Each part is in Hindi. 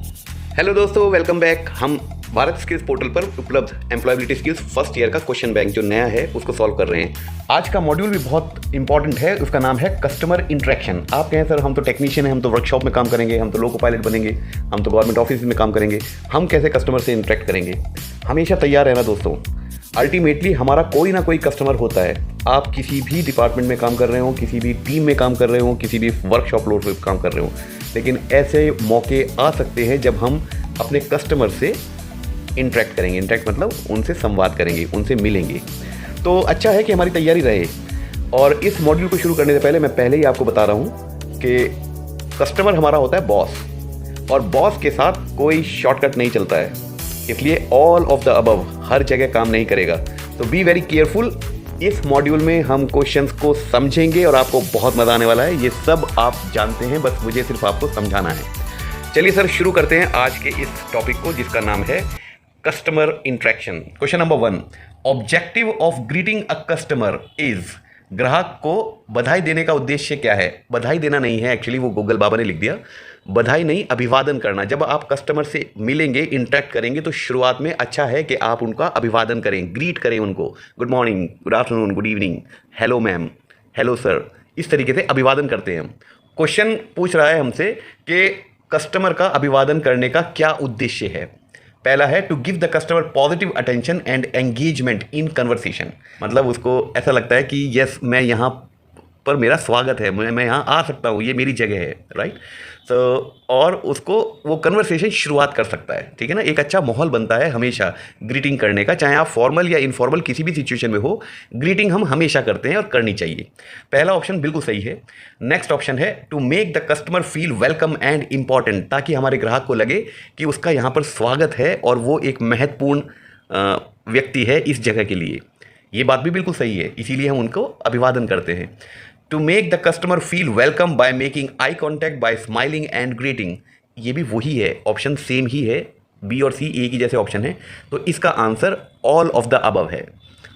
हेलो दोस्तों, वेलकम बैक। हम भारत स्किल्स पोर्टल पर उपलब्ध एम्प्लॉयबिलिटी स्किल्स फर्स्ट ईयर का क्वेश्चन बैंक जो नया है उसको सॉल्व कर रहे हैं। आज का मॉड्यूल भी बहुत इंपॉर्टेंट है, उसका नाम है कस्टमर इंटरेक्शन। आप कहें सर हम तो टेक्नीशियन हैं, हम तो वर्कशॉप में काम करेंगे, हम तो लोको पायलट बनेंगे, हम तो गवर्नमेंट ऑफिस में काम करेंगे, हम कैसे कस्टमर से इंटरेक्ट करेंगे? हमेशा तैयार रहना दोस्तों। अल्टीमेटली हमारा कोई ना कोई कस्टमर होता है। आप किसी भी डिपार्टमेंट में काम कर रहे हो, किसी भी टीम में काम कर रहे हो, किसी भी वर्कशॉप लोड पर काम कर रहे हो, लेकिन ऐसे मौके आ सकते हैं जब हम अपने कस्टमर से इंटरेक्ट करेंगे। इंटरेक्ट मतलब उनसे संवाद करेंगे, उनसे मिलेंगे। तो अच्छा है कि हमारी तैयारी रहे। और इस मॉड्यूल को शुरू करने से पहले मैं पहले ही आपको बता रहा हूँ कि कस्टमर हमारा होता है बॉस, और बॉस के साथ कोई शॉर्टकट नहीं चलता है। इसलिए ऑल ऑफ द अबव हर जगह काम नहीं करेगा। तो बी वेरी केयरफुल। इस मॉड्यूल में हम क्वेश्चंस को समझेंगे और आपको बहुत मज़ा आने वाला है। ये सब आप जानते हैं, बस मुझे सिर्फ आपको समझाना है। चलिए सर, शुरू करते हैं आज के इस टॉपिक को जिसका नाम है customer interaction. Question number 1, objective of greeting a customer is. ग्राहक को बधाई देने का उद्देश्य क्या है? बधाई देना नहीं है, एक्चुअली वो गूगल बाबा ने लिख दिया। बधाई नहीं, अभिवादन करना। जब आप कस्टमर से मिलेंगे, इंटरेक्ट करेंगे, तो शुरुआत में अच्छा है कि आप उनका अभिवादन करें, ग्रीट करें उनको। Good morning, good afternoon, good evening, hello ma'am, hello sir, इस तरीके से अभिवादन करते हैं हम। क्वेश्चन पूछ रहा है हमसे कि कस्टमर का अभिवादन करने का क्या उद्देश्य है। पहला है to give the customer positive attention and engagement in conversation. मतलब उसको ऐसा लगता है कि यस, मैं यहाँ पर मेरा स्वागत है, मैं यहाँ आ सकता हूँ, ये मेरी जगह है, राइट। तो और उसको वो कन्वर्सेशन शुरुआत कर सकता है, ठीक है ना। एक अच्छा माहौल बनता है हमेशा ग्रीटिंग करने का, चाहे आप फॉर्मल या इनफॉर्मल किसी भी सिचुएशन में हो, ग्रीटिंग हम हमेशा करते हैं और करनी चाहिए। पहला ऑप्शन बिल्कुल सही है। नेक्स्ट ऑप्शन है to make the customer feel welcome and important, ताकि हमारे ग्राहक को लगे कि उसका यहाँ पर स्वागत है और वो एक महत्वपूर्ण व्यक्ति है इस जगह के लिए। ये बात भी बिल्कुल सही है, इसीलिए हम उनको अभिवादन करते हैं। To make the customer feel welcome by making eye contact by smiling and greeting, ये भी वही है, ऑप्शन सेम ही है। बी और सी एक ही जैसे ऑप्शन है, तो इसका answer all of the above है।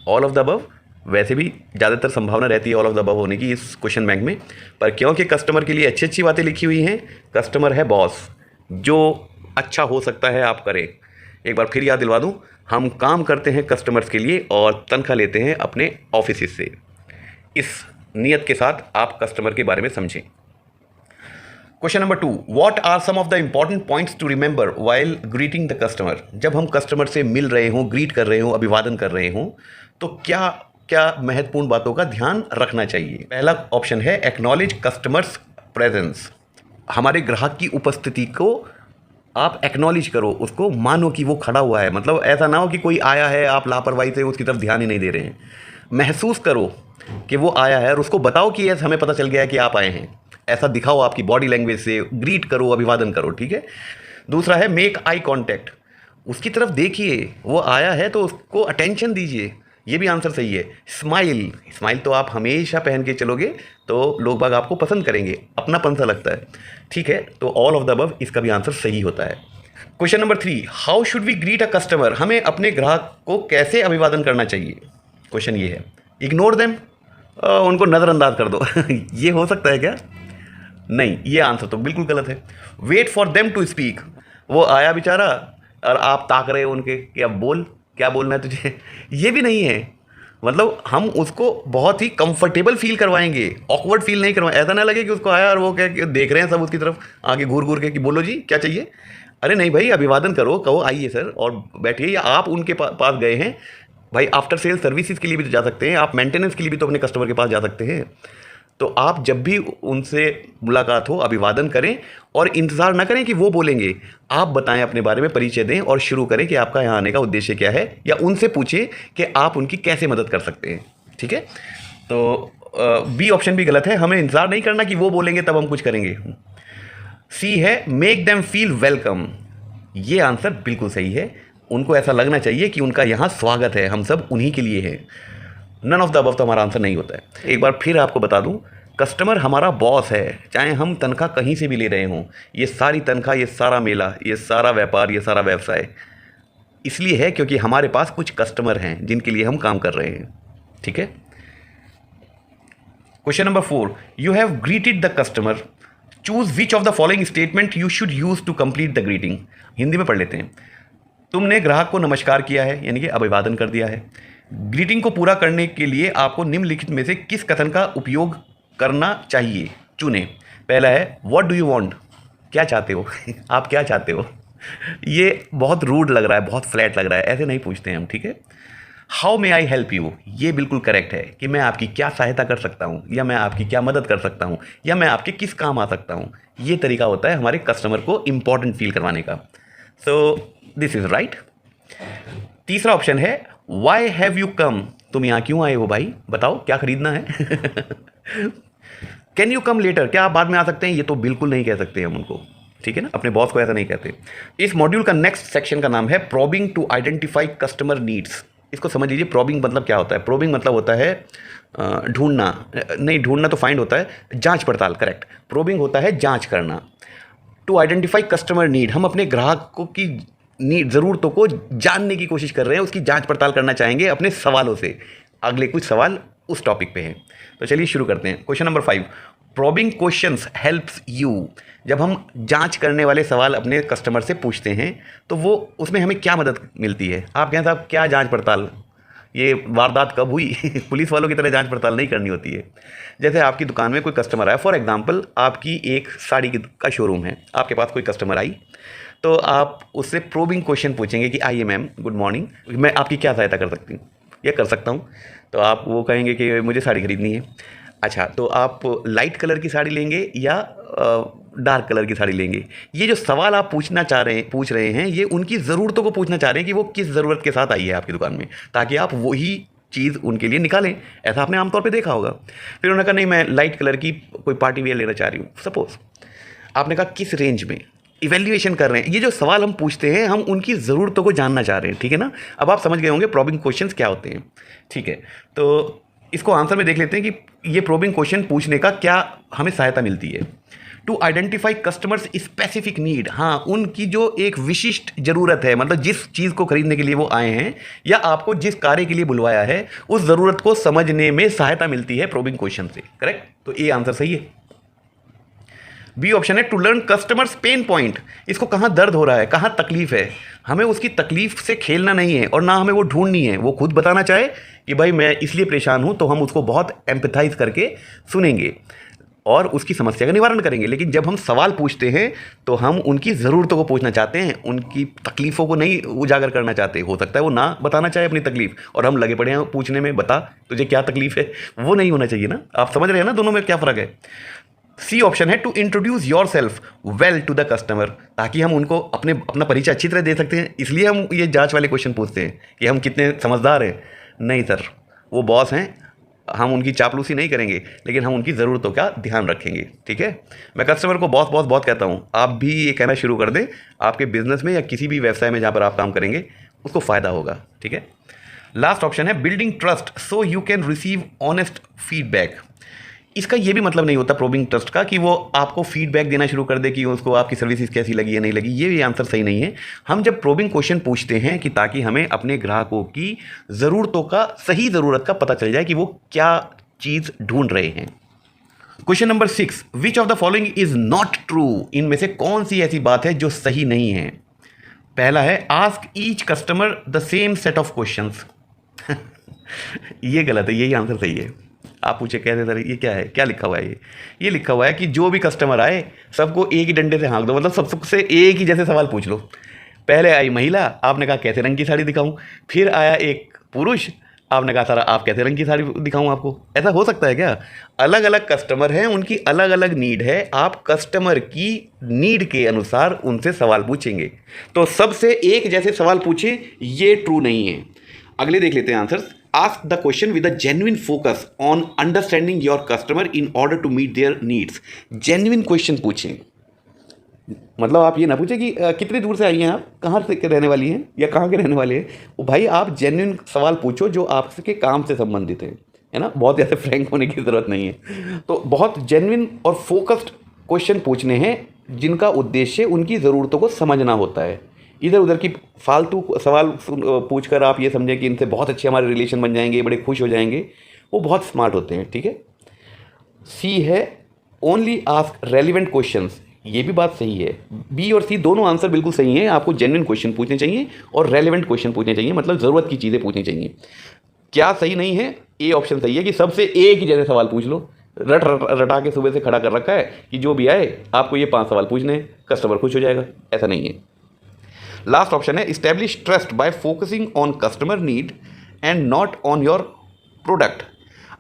ऑल ऑफ द अबव वैसे भी ज़्यादातर संभावना रहती है ऑल ऑफ द अबव होने की इस क्वेश्चन बैंक में, पर क्योंकि कस्टमर के लिए अच्छी अच्छी बातें लिखी हुई हैं, कस्टमर है बॉस, जो अच्छा हो सकता है आप करें। एक बार फिर याद दिलवा दूँ, हम काम करते हैं कस्टमर्स के लिए और तनख्वाह लेते हैं अपने ऑफिस से। इस नियत के साथ आप कस्टमर के बारे में समझें। Question number 2, what are some of the important points to remember while greeting the customer. जब हम कस्टमर से मिल रहे हों, ग्रीट कर रहे हों, अभिवादन कर रहे हों, तो क्या क्या महत्वपूर्ण बातों का ध्यान रखना चाहिए? पहला ऑप्शन है एक्नॉलेज कस्टमर्स प्रेजेंस। हमारे ग्राहक की उपस्थिति को आप एक्नॉलेज करो, उसको मानो कि वो खड़ा हुआ है। मतलब ऐसा ना हो कि कोई आया है, आप लापरवाही से उसकी तरफ ध्यान ही नहीं दे रहे हैं। महसूस करो कि वो आया है और उसको बताओ कि यस, हमें पता चल गया है कि आप आए हैं। ऐसा दिखाओ आपकी बॉडी लैंग्वेज से, ग्रीट करो, अभिवादन करो, ठीक है। दूसरा है मेक आई कॉन्टैक्ट। उसकी तरफ देखिए, वो आया है तो उसको अटेंशन दीजिए, ये भी आंसर सही है। स्माइल, स्माइल तो आप हमेशा पहन के चलोगे तो लोग बाग आपको पसंद करेंगे, अपनापन सा लगता है, ठीक है। तो ऑल ऑफ द अबव इसका भी आंसर सही होता है। Question number 3, how should we greet a customer. हमें अपने ग्राहक को कैसे अभिवादन करना चाहिए? क्वेश्चन ये है। इग्नोर देम, उनको नज़रअंदाज कर दो ये हो सकता है क्या? नहीं, ये आंसर तो बिल्कुल गलत है। Wait for them to speak. वो आया बेचारा और आप ताक रहे हो उनके कि अब बोल, क्या बोलना है तुझे ये भी नहीं है। मतलब हम उसको बहुत ही कंफर्टेबल फील करवाएंगे, ऑकवर्ड फील नहीं करवाएंगे। ऐसा ना लगे कि उसको आया और वो क्या देख रहे हैं सब उसकी तरफ आगे घूर घूर के कि बोलो जी क्या चाहिए। अरे नहीं भाई, अभिवादन करो, कहो आइए सर और बैठिए, या आप उनके पास गए हैं भाई, आफ्टर सेल सर्विसेज के लिए भी तो जा सकते हैं, आप मेंटेनेंस के लिए भी तो अपने कस्टमर के पास जा सकते हैं। तो आप जब भी उनसे मुलाकात हो, अभिवादन करें और इंतज़ार ना करें कि वो बोलेंगे। आप बताएं, अपने बारे में परिचय दें और शुरू करें कि आपका यहाँ आने का उद्देश्य क्या है, या उनसे पूछें कि आप उनकी कैसे मदद कर सकते हैं, ठीक है। तो बी ऑप्शन भी गलत है, हमें इंतज़ार नहीं करना कि वो बोलेंगे तब हम कुछ करेंगे। सी है मेक देम फील वेलकम। ये आंसर बिल्कुल सही है। उनको ऐसा लगना चाहिए कि उनका यहाँ स्वागत है, हम सब उन्हीं के लिए हैं। नन ऑफ द अबव तो हमारा आंसर नहीं होता है। एक बार फिर आपको बता दूं, कस्टमर हमारा बॉस है, चाहे हम तनख्वाह कहीं से भी ले रहे हों। ये सारी तनख्वाह, ये सारा मेला, ये सारा व्यापार, ये सारा व्यवसाय इसलिए है क्योंकि हमारे पास कुछ कस्टमर हैं जिनके लिए हम काम कर रहे हैं, ठीक है। Question number 4, you have greeted the customer, choose which of the following statement you should use to complete the greeting. Hindi में पढ़ लेते हैं। तुमने ग्राहक को नमस्कार किया है, यानी कि अभिवादन कर दिया है। ग्रीटिंग को पूरा करने के लिए आपको निम्नलिखित में से किस कथन का उपयोग करना चाहिए, चुनें। पहला है व्हाट डू यू वांट, क्या चाहते हो आप क्या चाहते हो। ये बहुत रूड लग रहा है, बहुत फ्लैट लग रहा है, ऐसे नहीं पूछते हैं हम, ठीक है। How may I help you, ये बिल्कुल करेक्ट है कि मैं आपकी क्या सहायता कर सकता हूँ, या मैं आपकी क्या मदद कर सकता हूँ, या मैं आपके किस काम आ सकता हूँ। ये तरीका होता है हमारे कस्टमर को इंपॉर्टेंट फील करवाने का। So this is right. तीसरा ऑप्शन है वाई हैव यू कम, तुम यहाँ क्यों आए हो भाई, बताओ क्या खरीदना है। कैन यू कम लेटर, क्या आप बाद में आ सकते हैं, ये तो बिल्कुल नहीं कह सकते हम उनको, ठीक है ना, अपने बॉस को ऐसा नहीं कहते। इस मॉड्यूल का नेक्स्ट सेक्शन का नाम है probing to identify customer needs. इसको समझ लीजिए, प्रोबिंग मतलब क्या होता है। प्रोबिंग मतलब होता है ढूंढना, नहीं ढूंढना तो फाइंड होता है, जांच पड़ताल, करेक्ट। प्रोबिंग होता है जांच करना। टू आइडेंटिफाई कस्टमर नीड, हम अपने ग्राहकों की नीड, ज़रूरतों को जानने की कोशिश कर रहे हैं, उसकी जांच पड़ताल करना चाहेंगे अपने सवालों से। अगले कुछ सवाल उस टॉपिक पे हैं, तो चलिए शुरू करते हैं। Question number 5, probing questions helps you. जब हम जांच करने वाले सवाल अपने कस्टमर से पूछते हैं तो वो उसमें हमें क्या मदद मिलती है। आप कहें साहब क्या जांच पड़ताल, ये वारदात कब हुई पुलिस वालों की तरह जांच पड़ताल नहीं करनी होती है। जैसे आपकी दुकान में कोई कस्टमर आया, फॉर एग्जांपल आपकी एक साड़ी का शोरूम है, आपके पास कोई कस्टमर आई, तो आप उससे प्रोबिंग क्वेश्चन पूछेंगे कि आइए मैम, गुड मॉर्निंग, मैं आपकी क्या सहायता कर सकती हूँ या कर सकता हूँ। तो आप वो कहेंगे कि मुझे साड़ी खरीदनी है। अच्छा, तो आप लाइट कलर की साड़ी लेंगे या डार्क कलर की साड़ी लेंगे। ये जो सवाल आप पूछ रहे हैं, ये उनकी ज़रूरतों को पूछना चाह रहे हैं कि वो किस ज़रूरत के साथ आई है आपकी दुकान में, ताकि आप वही चीज़ उनके लिए निकालें। ऐसा आपने आमतौर पे देखा होगा। फिर उन्होंने कहा नहीं, मैं लाइट कलर की कोई पार्टी वेयर लेना चाह रही हूँ, सपोज। आपने कहा किस रेंज में, इवैल्यूएशन कर रहे हैं। ये जो सवाल हम पूछते हैं, हम उनकी ज़रूरतों को जानना चाह रहे हैं, ठीक है ना। अब आप समझ गए होंगे प्रोबिंग क्वेश्चंस क्या होते हैं, ठीक है। तो इसको आंसर में देख लेते हैं कि ये प्रोबिंग क्वेश्चन पूछने का क्या हमें सहायता मिलती है। To identify customers specific need, हाँ, उनकी जो एक विशिष्ट ज़रूरत है, मतलब जिस चीज़ को खरीदने के लिए वो आए हैं या आपको जिस कार्य के लिए बुलवाया है, उस ज़रूरत को समझने में सहायता मिलती है प्रोबिंग क्वेश्चन से, करेक्ट। तो ये आंसर सही है। बी ऑप्शन है to learn customers pain point, इसको कहाँ दर्द हो रहा है, कहाँ तकलीफ है। हमें उसकी तकलीफ से खेलना नहीं है और ना हमें वो ढूंढनी है। वो खुद बताना चाहे कि भाई मैं इसलिए परेशान हूँ, तो हम उसको बहुत एम्पैथाइज करके सुनेंगे और उसकी समस्या का निवारण करेंगे। लेकिन जब हम सवाल पूछते हैं तो हम उनकी ज़रूरतों को पूछना चाहते हैं, उनकी तकलीफ़ों को नहीं उजागर करना चाहते। हो सकता है वो ना बताना चाहे अपनी तकलीफ और हम लगे पड़े हैं पूछने में, बता तुझे क्या तकलीफ है। वो नहीं होना चाहिए ना। आप समझ रहे हैं ना दोनों में क्या फ़र्क है। सी ऑप्शन है to introduce yourself well to the customer, ताकि हम उनको अपना परिचय अच्छी तरह दे सकते हैं। इसलिए हम ये जांच वाले क्वेश्चन पूछते हैं कि हम कितने समझदार हैं। नहीं सर, वो बॉस हैं, हम उनकी चापलूसी नहीं करेंगे, लेकिन हम उनकी ज़रूरतों का ध्यान रखेंगे, ठीक है। मैं कस्टमर को बॉस बॉस बहुत कहता हूँ, आप भी ये कहना शुरू कर दें। आपके बिजनेस में या किसी भी व्यवसाय में जहाँ पर आप काम करेंगे, उसको फ़ायदा होगा, ठीक है। लास्ट ऑप्शन है building trust so you can receive honest feedback. इसका ये भी मतलब नहीं होता प्रोबिंग ट्रस्ट का कि वो आपको फीडबैक देना शुरू कर दे कि उसको आपकी सर्विसेज कैसी लगी या नहीं लगी। ये भी आंसर सही नहीं है। हम जब प्रोबिंग क्वेश्चन पूछते हैं कि ताकि हमें अपने ग्राहकों की ज़रूरतों का, सही ज़रूरत का पता चल जाए कि वो क्या चीज़ ढूंढ रहे हैं। Question number 6, which of the following is not true. इनमें से कौन सी ऐसी बात है जो सही नहीं है। पहला है ask each customer the same set of questions. ये गलत है, यही आंसर सही है। आप पूछे कैसे सर ये क्या है, क्या लिखा हुआ है। ये लिखा हुआ है कि जो भी कस्टमर आए सबको एक ही डंडे से हाँक दो, मतलब सबसे एक ही जैसे सवाल पूछ लो। पहले आई महिला, आपने कहा कैसे रंग की साड़ी दिखाऊं। फिर आया एक पुरुष, आपने कहा सर आप कैसे रंग की साड़ी दिखाऊं आपको। ऐसा हो सकता है क्या। अलग अलग कस्टमर हैं, उनकी अलग अलग नीड है। आप कस्टमर की नीड के अनुसार उनसे सवाल पूछेंगे। तो सबसे एक जैसे सवाल पूछें, ये ट्रू नहीं है। अगले देख लेते हैं answer. Ask the question with a genuine focus on understanding your customer in order to meet their needs. Genuine question पूछें, मतलब आप ये ना पूछें कि कितनी दूर से आई हैं आप, कहाँ से रहने वाली हैं या कहाँ के रहने वाले हैं। भाई आप जेन्युइन सवाल पूछो जो आपके काम से संबंधित है ना। बहुत ज़्यादा फ्रैंक होने की ज़रूरत नहीं है। तो बहुत जेन्युइन और फोकस्ड क्वेश्चन पूछने हैं जिनका उद्देश्य उनकी ज़रूरतों को समझना होता है। इधर उधर की फालतू सवाल पूछकर आप ये समझें कि इनसे बहुत अच्छे हमारे रिलेशन बन जाएंगे, बड़े खुश हो जाएंगे, वो बहुत स्मार्ट होते हैं, ठीक है। सी है ओनली आस्क रेलिवेंट क्वेश्चंस, ये भी बात सही है। बी और सी दोनों आंसर बिल्कुल सही हैं। आपको जेन्युइन क्वेश्चन पूछने चाहिए और रेलिवेंट क्वेश्चन पूछने चाहिए, मतलब ज़रूरत की चीज़ें पूछनी चाहिए। क्या सही नहीं है? ए ऑप्शन सही है कि सबसे एक ही जैसे सवाल पूछ लो। रटा के सुबह से खड़ा कर रखा है कि जो भी आए आपको ये 5 सवाल पूछने हैं, कस्टमर खुश हो जाएगा, ऐसा नहीं है। लास्ट ऑप्शन है establish trust bye focusing on customer need and not on your product.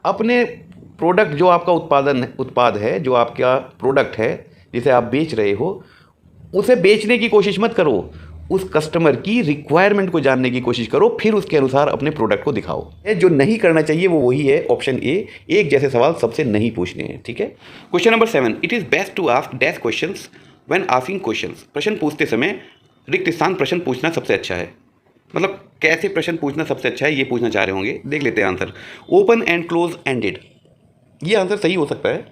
अपने प्रोडक्ट, जो आपका उत्पाद है, जो आपका प्रोडक्ट है जिसे आप बेच रहे हो, उसे बेचने की कोशिश मत करो, उस कस्टमर की रिक्वायरमेंट को जानने की कोशिश करो, फिर उसके अनुसार अपने प्रोडक्ट को दिखाओ। जो नहीं करना चाहिए वो वही है, ऑप्शन ए, एक जैसे सवाल सबसे नहीं पूछने हैं, ठीक है। Question number 7, it is best to ask dash questions when asking questions. प्रश्न पूछते समय रिक्त स्थान प्रश्न पूछना सबसे अच्छा है। मतलब कैसे प्रश्न पूछना सबसे अच्छा है, ये पूछना चाह रहे होंगे। देख लेते हैं answer. Open and close ended, ये आंसर सही हो सकता है।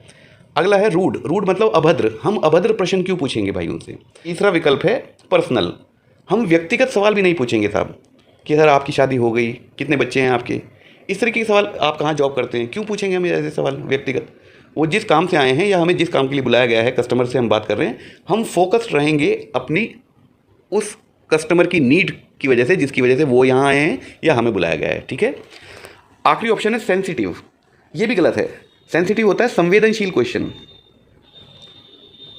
अगला है रूड, रूड मतलब अभद्र। हम अभद्र प्रश्न क्यों पूछेंगे भाई उनसे। तीसरा विकल्प है पर्सनल, हम व्यक्तिगत सवाल भी नहीं पूछेंगे साहब कि सर आपकी शादी हो गई, कितने बच्चे हैं आपके, इस तरीके के सवाल, आप कहाँ जॉब करते हैं, क्यों पूछेंगे हम ऐसे सवाल व्यक्तिगत। वो जिस काम से आए हैं या हमें जिस काम के लिए बुलाया गया है, कस्टमर से हम बात कर रहे हैं, हम फोकस्ड रहेंगे अपनी उस कस्टमर की नीड की वजह से, जिसकी वजह से वो यहाँ आए हैं या हमें बुलाया गया है, ठीक है। आखिरी ऑप्शन है सेंसिटिव, ये भी गलत है। सेंसिटिव होता है संवेदनशील क्वेश्चन।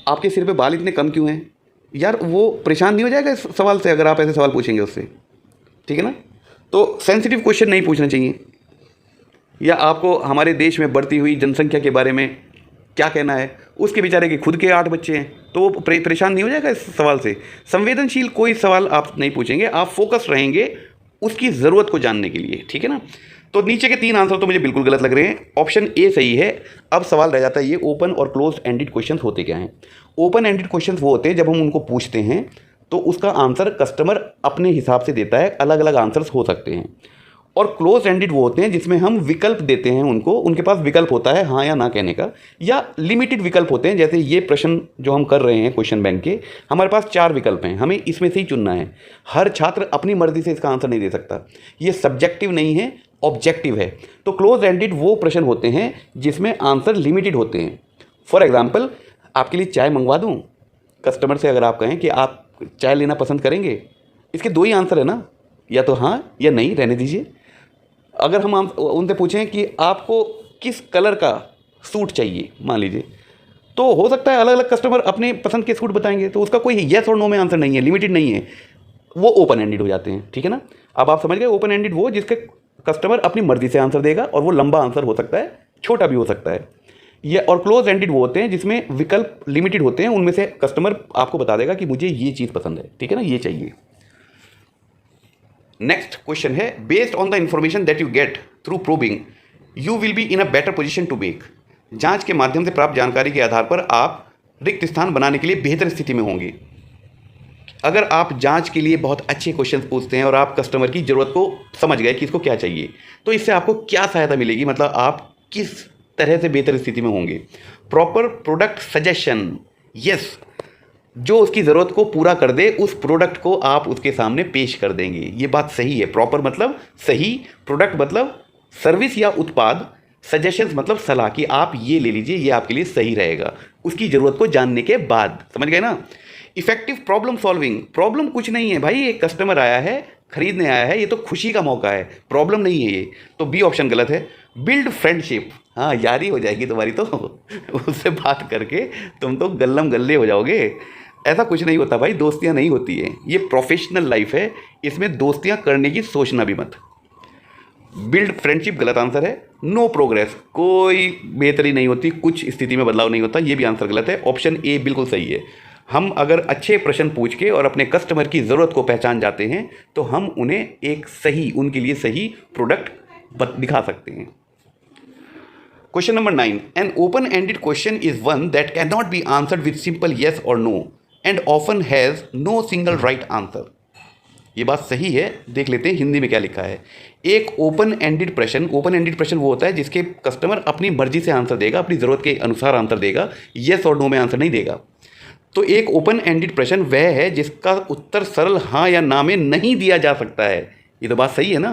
आपके सिर पे बाल इतने कम क्यों हैं यार, वो परेशान नहीं हो जाएगा इस सवाल से अगर आप ऐसे सवाल पूछेंगे उससे, ठीक है ना। तो सेंसिटिव क्वेश्चन नहीं पूछना चाहिए। या आपको हमारे देश में बढ़ती हुई जनसंख्या के बारे में क्या कहना है, उसके बेचारे के खुद के 8 बच्चे हैं, तो वो परेशान नहीं हो जाएगा इस सवाल से। संवेदनशील कोई सवाल आप नहीं पूछेंगे, आप फोकस रहेंगे उसकी ज़रूरत को जानने के लिए, ठीक है ना। तो नीचे के 3 आंसर तो मुझे बिल्कुल गलत लग रहे हैं। ऑप्शन ए सही है। अब सवाल रह जाता है ये ओपन और क्लोज एंडेड क्वेश्चंस होते क्या हैं। ओपन एंडेड क्वेश्चंस वो होते हैं जब हम उनको पूछते हैं तो उसका आंसर कस्टमर अपने हिसाब से देता है, अलग अलग आंसर्स हो सकते हैं। और क्लोज एंडेड वो होते हैं जिसमें हम विकल्प देते हैं उनको, उनके पास विकल्प होता है हाँ या ना कहने का, या लिमिटेड विकल्प होते हैं। जैसे ये प्रश्न जो हम कर रहे हैं क्वेश्चन बैंक के, हमारे पास 4 विकल्प हैं, हमें इसमें से ही चुनना है। हर छात्र अपनी मर्जी से इसका आंसर नहीं दे सकता, ये सब्जेक्टिव नहीं है, ऑब्जेक्टिव है। तो क्लोज एंडेड वो प्रश्न होते हैं जिसमें आंसर लिमिटेड होते हैं। फॉर एग्जाम्पल, आपके लिए चाय मंगवा दूँ, कस्टमर से अगर आप कहें कि आप चाय लेना पसंद करेंगे, इसके 2 ही आंसर है ना, या तो हाँ या नहीं, रहने दीजिए। अगर हम उनसे पूछें कि आपको किस कलर का सूट चाहिए मान लीजिए, तो हो सकता है अलग अलग कस्टमर अपने पसंद के सूट बताएंगे, तो उसका कोई येस और नो में आंसर नहीं है, लिमिटेड नहीं है, वो ओपन एंडेड हो जाते हैं, ठीक है ना। अब आप समझ गए, ओपन एंडेड वो जिसके कस्टमर अपनी मर्जी से आंसर देगा, और वो लंबा आंसर हो सकता है, छोटा भी हो सकता है। ये और क्लोज एंडेड वो होते हैं जिसमें विकल्प लिमिटेड होते हैं, उनमें से कस्टमर आपको बता देगा कि मुझे ये चीज़ पसंद है, ठीक है ना, ये चाहिए। नेक्स्ट क्वेश्चन है, based on the information that you get through probing you will be in a better position to make. जांच के माध्यम से प्राप्त जानकारी के आधार पर आप रिक्त स्थान बनाने के लिए बेहतर स्थिति में होंगे। अगर आप जांच के लिए बहुत अच्छे क्वेश्चन पूछते हैं और आप कस्टमर की ज़रूरत को समझ गए कि इसको क्या चाहिए, तो इससे आपको क्या सहायता मिलेगी, मतलब आप किस तरह से बेहतर स्थिति में होंगे। प्रॉपर प्रोडक्ट सजेशन, यस, जो उसकी ज़रूरत को पूरा कर दे उस प्रोडक्ट को आप उसके सामने पेश कर देंगे, ये बात सही है। प्रॉपर मतलब सही, प्रोडक्ट मतलब सर्विस या उत्पाद, सजेशंस मतलब सलाह कि आप ये ले लीजिए, ये आपके लिए सही रहेगा, उसकी ज़रूरत को जानने के बाद, समझ गए ना। इफेक्टिव प्रॉब्लम सॉल्विंग, प्रॉब्लम कुछ नहीं है भाई, एक कस्टमर आया है, खरीदने आया है, ये तो खुशी का मौका है, प्रॉब्लम नहीं है ये, तो बी ऑप्शन गलत है। बिल्ड फ्रेंडशिप, हाँ यारी हो जाएगी तुम्हारी, तो उससे बात करके तुम तो गल्लम गल्ले हो जाओगे। ऐसा कुछ नहीं होता भाई, दोस्तियाँ नहीं होती है, ये प्रोफेशनल लाइफ है, इसमें दोस्तियाँ करने की सोचना भी मत। बिल्ड फ्रेंडशिप गलत आंसर है। नो प्रोग्रेस, कोई बेहतरी नहीं होती, कुछ स्थिति में बदलाव नहीं होता, ये भी आंसर गलत है। ऑप्शन ए बिल्कुल सही है। हम अगर अच्छे प्रश्न पूछ के और अपने कस्टमर की ज़रूरत को पहचान जाते हैं तो हम उन्हें एक सही, उनके लिए सही प्रोडक्ट दिखा सकते हैं। Question number 9, an open ended question is one that can not be answered with simple yes और no and often has no single right answer. ये बात सही है, देख लेते हैं हिंदी में क्या लिखा है। एक ओपन एंडेड प्रश्न, ओपन एंडेड प्रश्न वो होता है जिसके कस्टमर अपनी मर्जी से आंसर देगा, अपनी ज़रूरत के अनुसार आंसर देगा, येस और नो में आंसर नहीं देगा। तो एक ओपन एंडेड प्रश्न वह है जिसका उत्तर सरल हाँ या ना में नहीं दिया जा सकता है, ये तो बात सही है ना।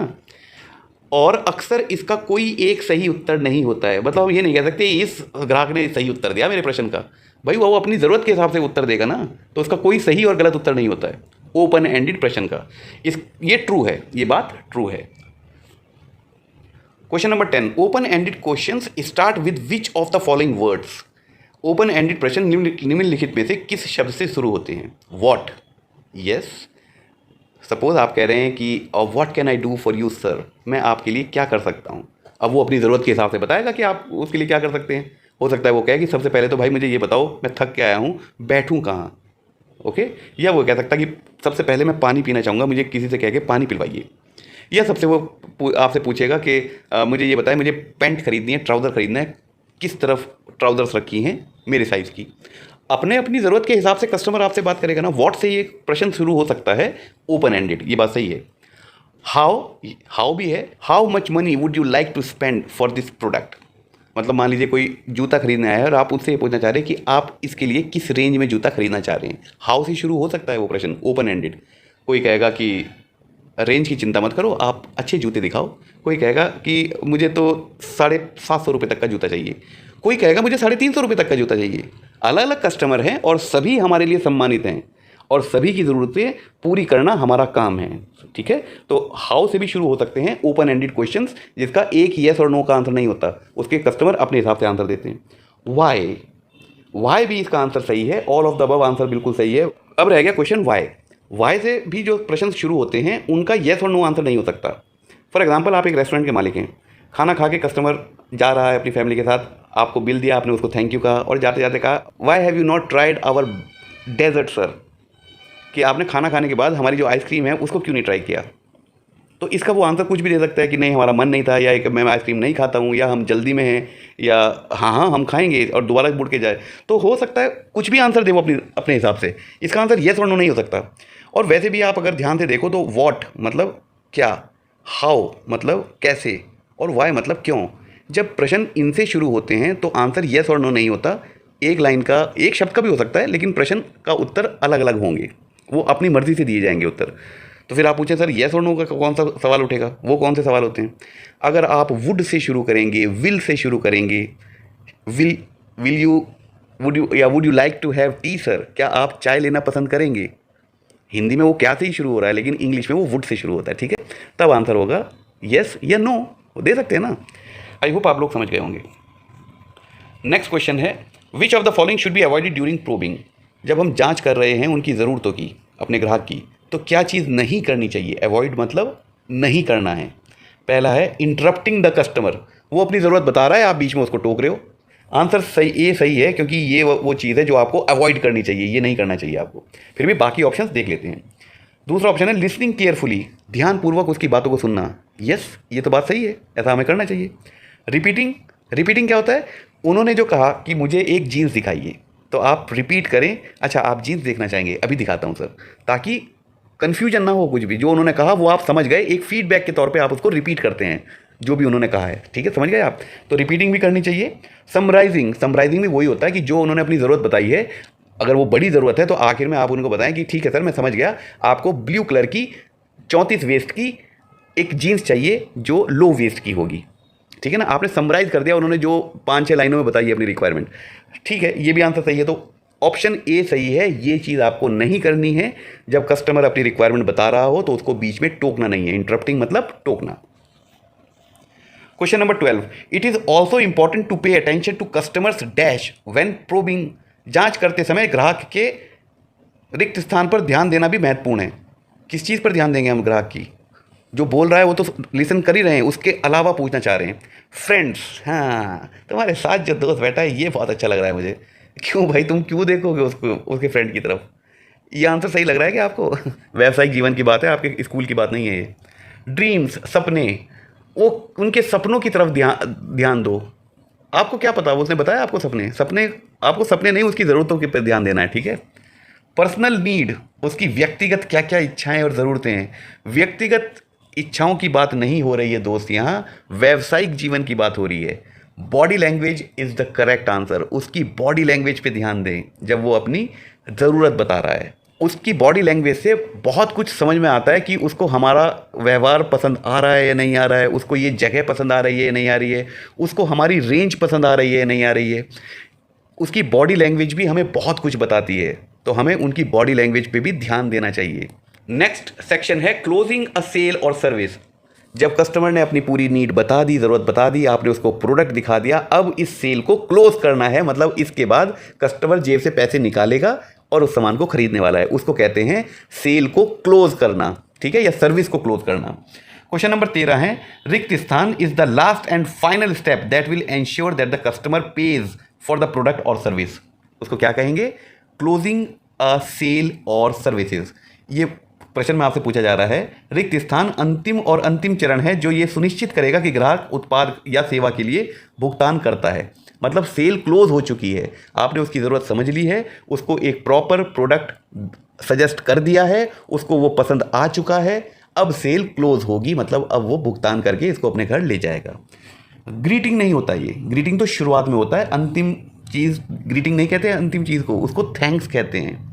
और अक्सर इसका कोई एक सही उत्तर नहीं होता है। मतलब हम ये नहीं कह सकते इस ग्राहक ने सही उत्तर दिया मेरे प्रश्न का, भाई वो अपनी ज़रूरत के हिसाब से उत्तर देगा ना, तो उसका कोई सही और गलत उत्तर नहीं होता है ओपन एंडेड प्रश्न का। ये ट्रू है, ये बात ट्रू है। Question number 10, open ended questions start with which of the following words. Open ended प्रश्न निम्नलिखित में से किस शब्द से शुरू होते हैं? What, yes. सपोज आप कह रहे हैं कि what can I do for you sir, मैं आपके लिए क्या कर सकता हूँ। अब वो अपनी ज़रूरत के हिसाब से बताएगा कि आप उसके लिए क्या कर सकते हैं। हो सकता है वो कहे कि सबसे पहले तो भाई मुझे ये बताओ मैं थक के आया हूँ, बैठूँ कहाँ, ओके। या वो कह सकता कि सबसे पहले मैं पानी पीना चाहूँगा, मुझे किसी से कह के पानी पिलवाइए। या सबसे वो आपसे पूछेगा कि मुझे ये बताएं, मुझे पैंट खरीदनी है, ट्राउज़र खरीदना है, किस तरफ ट्राउज़र्स रखी हैं मेरे साइज़ की। अपने अपनी ज़रूरत के हिसाब से कस्टमर आपसे बात करेगा ना। व्हाट से ये प्रश्न शुरू हो सकता है ओपन एंडेड, ये बात सही है। हाउ भी है, how much money would you like to spend for this product. मतलब मान लीजिए कोई जूता खरीदने आया है और आप उससे ये पूछना चाह रहे हैं कि आप इसके लिए किस रेंज में जूता खरीदना चाह रहे हैं। हाउ से शुरू हो सकता है वो प्रश्न ओपन एंडेड। कोई कहेगा कि रेंज की चिंता मत करो, आप अच्छे जूते दिखाओ। कोई कहेगा कि मुझे तो 750 रुपये तक का जूता चाहिए। कोई कहेगा मुझे 350 रुपये तक का जूता चाहिए। अलग अलग कस्टमर हैं और सभी हमारे लिए सम्मानित हैं और सभी की ज़रूरतें पूरी करना हमारा काम है, ठीक है। तो हाउ से भी शुरू हो सकते हैं ओपन एंडेड क्वेश्चंस, जिसका एक येस और नो का आंसर नहीं होता, उसके कस्टमर अपने हिसाब से आंसर देते हैं। वाई भी इसका आंसर सही है, all of the above answer बिल्कुल सही है। अब रह गया क्वेश्चन वाई से भी जो प्रश्न शुरू होते हैं उनका येस और नो आंसर नहीं हो सकता। फॉर एग्जाम्पल, आप एक रेस्टोरेंट के मालिक हैं, खाना खा के कस्टमर जा रहा है अपनी फैमिली के साथ, आपको बिल दिया, आपने उसको थैंक यू कहा और जाते जाते कहा why have you not tried our dessert sir, कि आपने खाना खाने के बाद हमारी जो आइसक्रीम है उसको क्यों नहीं ट्राई किया। तो इसका वो आंसर कुछ भी दे सकता है कि नहीं हमारा मन नहीं था, या एक मैं आइसक्रीम नहीं खाता हूँ, या हम जल्दी में हैं, या हाँ हम खाएंगे और दोबारा मुड़ के जाए। तो हो सकता है कुछ भी आंसर दे वो अपने हिसाब से, इसका आंसर येस और नो नहीं हो सकता। और वैसे भी आप अगर ध्यान से देखो तो वॉट मतलब क्या, हाउ मतलब कैसे, और वाई मतलब क्यों। जब प्रश्न इनसे शुरू होते हैं तो आंसर येस और नो नहीं होता। एक लाइन का, एक शब्द का भी हो सकता है, लेकिन प्रश्न का उत्तर अलग अलग होंगे, वो अपनी मर्ज़ी से दिए जाएंगे उत्तर। तो फिर आप पूछें सर येस और नो का कौन सा सवाल उठेगा, वो कौन से सवाल होते हैं। अगर आप वुड से शुरू करेंगे, विल से शुरू करेंगे, will you, would you like to have tea sir, क्या आप चाय लेना पसंद करेंगे। हिंदी में वो क्या से ही शुरू हो रहा है, लेकिन इंग्लिश में वो वुड से शुरू होता है, ठीक है। तब आंसर होगा येस या नो, दे सकते हैं ना। आई होप आप लोग समझ गए होंगे। नेक्स्ट क्वेश्चन है, विच of the following should be avoided during probing. जब हम जांच कर रहे हैं उनकी ज़रूरतों की, अपने ग्राहक की, तो क्या चीज़ नहीं करनी चाहिए। अवॉइड मतलब नहीं करना है। पहला है इंटरप्टिंग द कस्टमर, वो अपनी ज़रूरत बता रहा है, आप बीच में उसको टोक रहे हो। आंसर सही, ये सही है, क्योंकि ये वो चीज़ है जो आपको अवॉइड करनी चाहिए, ये नहीं करना चाहिए आपको। फिर भी बाकी ऑप्शंस देख लेते हैं। दूसरा ऑप्शन है लिसनिंग केयरफुली, ध्यानपूर्वक उसकी बातों को सुनना। यस, ये तो बात सही है, ऐसा हमें करना चाहिए। रिपीटिंग क्या होता है, उन्होंने जो कहा कि मुझे एक जीन्स दिखाइए, तो आप रिपीट करें, अच्छा आप जीन्स देखना चाहेंगे, अभी दिखाता हूँ सर, ताकि कन्फ्यूजन ना हो। कुछ भी जो उन्होंने कहा वो आप समझ गए, एक फीडबैक के तौर पे आप उसको रिपीट करते हैं जो भी उन्होंने कहा है, ठीक है, समझ गए आप। तो रिपीटिंग भी करनी चाहिए। समराइजिंग भी वही होता है कि जो उन्होंने अपनी ज़रूरत बताई है, अगर वो बड़ी ज़रूरत है तो आखिर में आप उनको बताएं कि ठीक है सर मैं समझ गया, आपको ब्लू कलर की 34 वेस्ट की एक जीन्स चाहिए जो लो वेस्ट की होगी, ठीक है ना। आपने समराइज़ कर दिया, उन्होंने जो 5-6 लाइनों में बताई है अपनी रिक्वायरमेंट, ठीक है, ये भी आंसर सही है। तो ऑप्शन ए सही है, ये चीज़ आपको नहीं करनी है। जब कस्टमर अपनी रिक्वायरमेंट बता रहा हो तो उसको बीच में टोकना नहीं है। इंटरप्टिंग मतलब टोकना। Question number 12, it is also important to pay attention to customers dash when probing. जांच करते समय ग्राहक के रिक्त स्थान पर ध्यान देना भी महत्वपूर्ण है। किस चीज़ पर ध्यान देंगे हम? ग्राहक की, जो बोल रहा है वो तो लिसन कर ही रहे हैं, उसके अलावा पूछना चाह रहे हैं। फ्रेंड्स, हाँ तुम्हारे साथ जो दोस्त बैठा है ये बहुत अच्छा लग रहा है मुझे। क्यों भाई, तुम क्यों देखोगे उसको, उसके फ्रेंड की तरफ? ये आंसर सही लग रहा है कि आपको? व्यावसायिक जीवन की बात है, आपके स्कूल की बात नहीं है ये। ड्रीम्स, सपने, वो उनके सपनों की तरफ ध्यान दो। आपको क्या पता, वो उसने बताया आपको सपने आपको सपने नहीं, उसकी ज़रूरतों के पर ध्यान देना है, ठीक है। पर्सनल नीड, उसकी व्यक्तिगत क्या क्या इच्छाएं और ज़रूरतें हैं। व्यक्तिगत इच्छाओं की बात नहीं हो रही है दोस्त, यहाँ व्यावसायिक जीवन की बात हो रही है। Body language is the correct answer, उसकी बॉडी लैंग्वेज पे ध्यान दें जब वो अपनी ज़रूरत बता रहा है। उसकी बॉडी लैंग्वेज से बहुत कुछ समझ में आता है कि उसको हमारा व्यवहार पसंद आ रहा है या नहीं आ रहा है, उसको ये जगह पसंद आ रही है या नहीं आ रही है, उसको हमारी रेंज पसंद आ रही है या नहीं आ रही है। उसकी बॉडी लैंग्वेज भी हमें बहुत कुछ बताती है, तो हमें उनकी बॉडी लैंग्वेज पे भी ध्यान देना चाहिए। नेक्स्ट सेक्शन है क्लोजिंग अ सेल और सर्विस। जब कस्टमर ने अपनी पूरी नीड बता दी, ज़रूरत बता दी, आपने उसको प्रोडक्ट दिखा दिया, अब इस सेल को क्लोज करना है, मतलब इसके बाद कस्टमर जेब से पैसे निकालेगा और उस सामान को खरीदने वाला है। उसको कहते हैं सेल को क्लोज करना, ठीक है, या सर्विस को क्लोज करना। क्वेश्चन नंबर 13 है, रिक्त स्थान is the last and final step that will ensure that the customer page for the product और सर्विस। उसको क्या कहेंगे? क्लोजिंग अ सेल और सर्विसेज। ये प्रश्न में आपसे पूछा जा रहा है, रिक्त स्थान अंतिम और अंतिम चरण है जो ये सुनिश्चित करेगा कि ग्राहक उत्पाद या सेवा के लिए भुगतान करता है। मतलब सेल क्लोज हो चुकी है, आपने उसकी ज़रूरत समझ ली है, उसको एक प्रॉपर प्रोडक्ट सजेस्ट कर दिया है, उसको वो पसंद आ चुका है, अब सेल क्लोज होगी, मतलब अब वो भुगतान करके इसको अपने घर ले जाएगा। ग्रीटिंग नहीं होता, ये ग्रीटिंग तो शुरुआत में होता है, अंतिम चीज़ ग्रीटिंग नहीं कहते हैं, अंतिम चीज़ को उसको थैंक्स कहते हैं।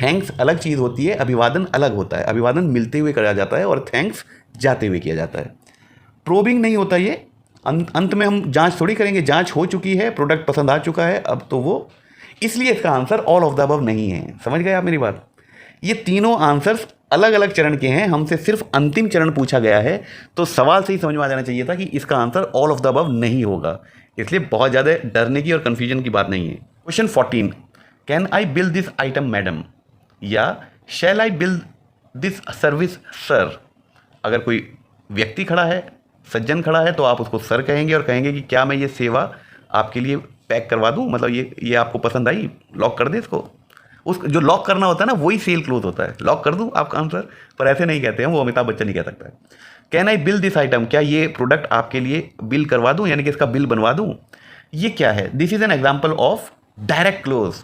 थैंक्स अलग चीज़ होती है, अभिवादन अलग होता है। अभिवादन मिलते हुए करा जाता है और थैंक्स जाते हुए किया जाता है। प्रोबिंग नहीं होता ये, अंत में हम जांच थोड़ी करेंगे, जांच हो चुकी है, प्रोडक्ट पसंद आ चुका है, अब तो वो, इसलिए इसका answer all of the above नहीं है। समझ गए आप मेरी बात? ये तीनों आंसर्स अलग अलग चरण के हैं, हमसे सिर्फ अंतिम चरण पूछा गया है, तो सवाल से ही समझ में आ जाना चाहिए था कि इसका answer all of the above नहीं होगा। इसलिए बहुत ज़्यादा डरने की और कन्फ्यूजन की बात नहीं है। Question 14, can I bill this item madam, या शैल आई बिल दिस सर्विस सर। अगर कोई व्यक्ति खड़ा है, सज्जन खड़ा है, तो आप उसको सर कहेंगे और कहेंगे कि क्या मैं ये सेवा आपके लिए पैक करवा दूं, मतलब ये आपको पसंद आई, लॉक कर दे इसको। उस जो लॉक करना होता है ना, वही सेल क्लोज होता है, लॉक कर दूं आपका आंसर, पर ऐसे नहीं कहते हैं, वो अमिताभ बच्चन ही कह सकता है। Can I bill this item, क्या ये प्रोडक्ट आपके लिए बिल करवा दूं, यानी कि इसका बिल बनवा दूं। ये क्या है? This is an example of direct close.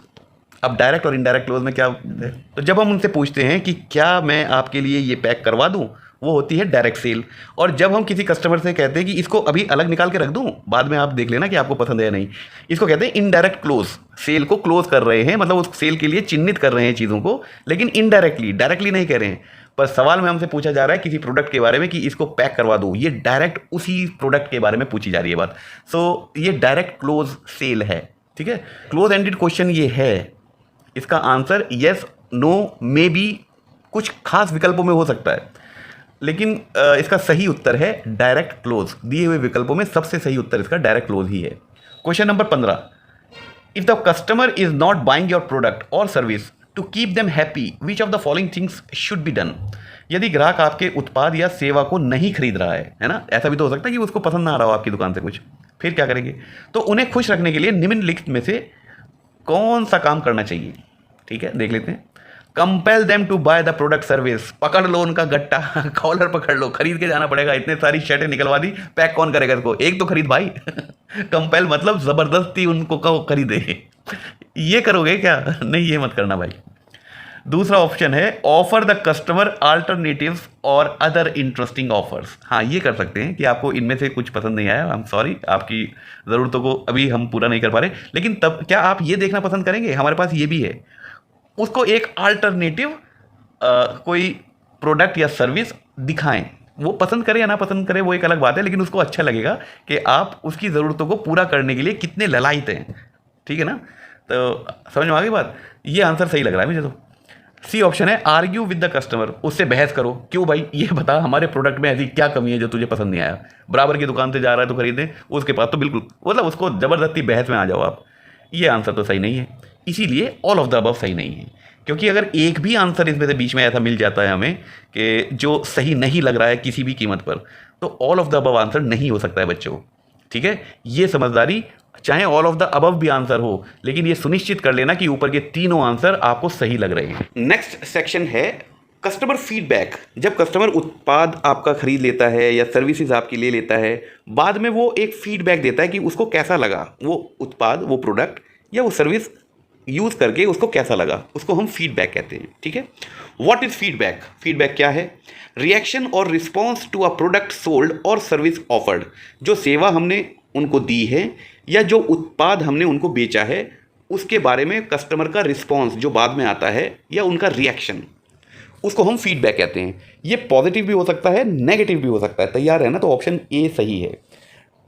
अब डायरेक्ट और इनडायरेक्ट क्लोज में क्या है? तो जब हम उनसे पूछते हैं कि क्या मैं आपके लिए ये पैक करवा दूं, वो होती है डायरेक्ट सेल। और जब हम किसी कस्टमर से कहते हैं कि इसको अभी अलग निकाल के रख दूं, बाद में आप देख लेना कि आपको पसंद है या नहीं, इसको कहते हैं इनडायरेक्ट क्लोज। सेल को क्लोज कर रहे हैं, मतलब उस सेल के लिए चिन्हित कर रहे हैं चीज़ों को, लेकिन इनडायरेक्टली, डायरेक्टली नहीं कह रहे हैं। पर सवाल में हमसे पूछा जा रहा है किसी प्रोडक्ट के बारे में कि इसको पैक करवा दूं, ये डायरेक्ट उसी प्रोडक्ट के बारे में पूछी जा रही है बात। सो ये डायरेक्ट क्लोज सेल है, ठीक है। क्लोज एंडेड क्वेश्चन ये है, इसका answer yes, no, maybe, कुछ खास विकल्पों में हो सकता है, लेकिन इसका सही उत्तर है डायरेक्ट क्लोज। दिए हुए विकल्पों में सबसे सही उत्तर इसका डायरेक्ट क्लोज ही है। Question number 15, if the customer is not buying your product और service to keep them happy, which of the following things should be done. यदि ग्राहक आपके उत्पाद या सेवा को नहीं खरीद रहा है ना, ऐसा भी तो हो सकता है कि उसको पसंद ना आ रहा हो आपकी दुकान से कुछ, फिर क्या करेंगे? तो उन्हें खुश रखने के लिए निम्नलिखित में से कौन सा काम करना चाहिए? ठीक है, देख लेते हैं। Compel them to buy the product service, पकड़ लो उनका गट्टा, कॉलर पकड़ लो, खरीद के जाना पड़ेगा, इतने सारी शर्टें निकलवा दी, पैक कौन करेगा इसको, एक तो खरीद भाई। कंपेल मतलब जबरदस्ती उनको कहो खरीदे, ये करोगे क्या? नहीं, ये मत करना भाई। दूसरा ऑप्शन है ऑफर द कस्टमर अल्टरनेटिव्स और अदर इंटरेस्टिंग ऑफर्स। हाँ, ये कर सकते हैं कि आपको इनमें से कुछ पसंद नहीं आया, आई एम सॉरी, आपकी ज़रूरतों को अभी हम पूरा नहीं कर पा रहे, लेकिन तब क्या आप ये देखना पसंद करेंगे, हमारे पास ये भी है, उसको एक अल्टरनेटिव कोई प्रोडक्ट या सर्विस दिखाएं। वो पसंद करे या ना पसंद करे वो एक अलग बात है, लेकिन उसको अच्छा लगेगा कि आप उसकी ज़रूरतों को पूरा करने के लिए कितने ललायत हैं, ठीक है ना। तो समझ में आ गई बात? ये आंसर सही लग रहा है मुझे। तो सी ऑप्शन है आर्ग्यू विद द कस्टमर, उससे बहस करो, क्यों भाई ये बता हमारे प्रोडक्ट में ऐसी क्या कमी है जो तुझे पसंद नहीं आया। बराबर की दुकान से जा रहा है तो खरीदे, उसके पास तो बिल्कुल, मतलब उसको ज़बरदस्ती बहस में आ जाओ आप। ये आंसर तो सही नहीं है, इसीलिए ऑल ऑफ द अबव सही नहीं है। क्योंकि अगर एक भी आंसर इसमें से बीच में ऐसा मिल जाता है हमें कि जो सही नहीं लग रहा है किसी भी कीमत पर, तो all of the above answer नहीं हो सकता है बच्चों, ठीक है। ये समझदारी, चाहे ऑल ऑफ द अबव भी आंसर हो, लेकिन ये सुनिश्चित कर लेना कि ऊपर के तीनों आंसर आपको सही लग रहे हैं। नेक्स्ट सेक्शन है कस्टमर फीडबैक। जब कस्टमर उत्पाद आपका खरीद लेता है या सर्विसेज आपकी ले लेता है, बाद में वो एक फीडबैक देता है कि उसको कैसा लगा वो उत्पाद, वो प्रोडक्ट या वो सर्विस यूज़ करके उसको कैसा लगा, उसको हम फीडबैक कहते हैं, ठीक है। What is feedback? फीडबैक क्या है? रिएक्शन और response to a product sold और सर्विस ऑफर्ड। जो सेवा हमने उनको दी है या जो उत्पाद हमने उनको बेचा है, उसके बारे में कस्टमर का रिस्पॉन्स जो बाद में आता है या उनका रिएक्शन, उसको हम फीडबैक कहते हैं। ये पॉजिटिव भी हो सकता है, नेगेटिव भी हो सकता है। तैयार है ना? तो ऑप्शन ए सही है।